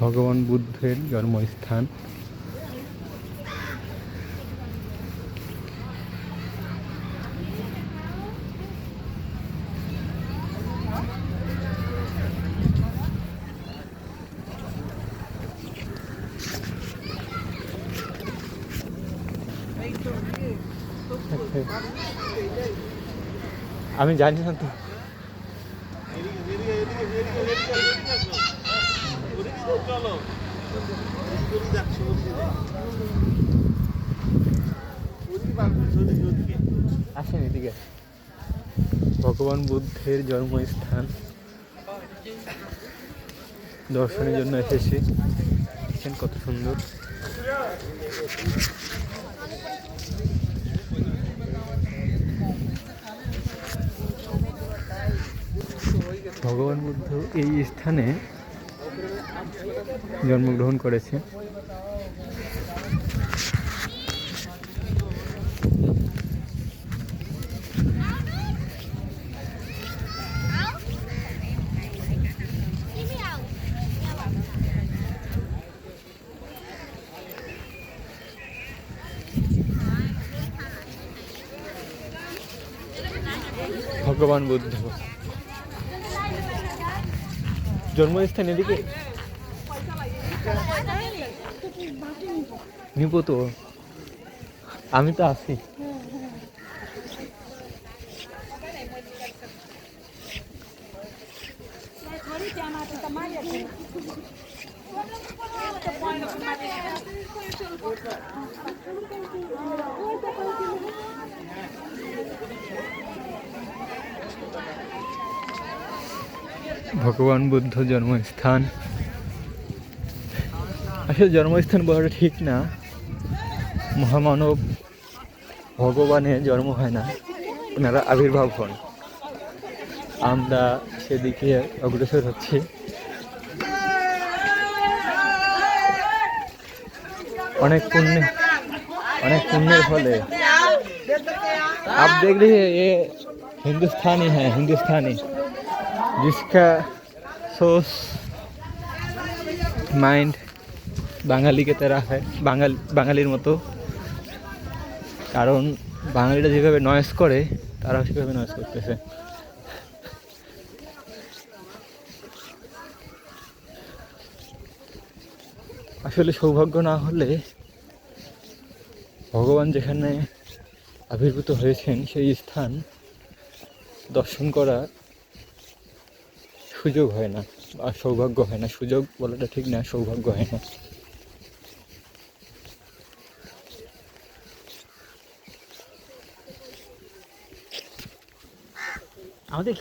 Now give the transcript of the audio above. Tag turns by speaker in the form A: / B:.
A: ভগবান বুদ্ধের জন্মস্থান। আমি জানি না তো। আসেন এদিকে। ভগবান বুদ্ধের জন্মস্থান দর্শনের জন্য এসেছি। দেখেন কত সুন্দর। ভগবান বুদ্ধ এই স্থানে জন্মগ্রহণ করেছে। ভগবান বুদ্ধ জন্মস্থান এদিকে নিব তো, আমি তো আছি। ভগবান বুদ্ধ জন্মস্থান। আসলে জন্মস্থান বলাটা ঠিক না, মহামানব ভগবানের জন্ম হয় না, ওনারা আবির্ভাব হন। আমরা সেদিকে অগ্রসর হচ্ছি। অনেক পুণ্যের ফলে। आप देख रहे हैं ये हिंदुस्तानी है, हिंदुस्तानी जिसका सोच माइंड বাঙালি কে তেরা হয়, বাঙালির মতো। কারণ বাঙালিরা যেভাবে নয়েজ করে তারাও সেভাবে নয়েজ করতেছে। আসলে সৌভাগ্য না হলে ভগবান যেখানে আবির্ভূত হয়েছেন সেই স্থান দর্শন করা সুযোগ হয় না, বা সৌভাগ্য হয় না। সুযোগ বলাটা ঠিক না, সৌভাগ্য হয় না। আমাদের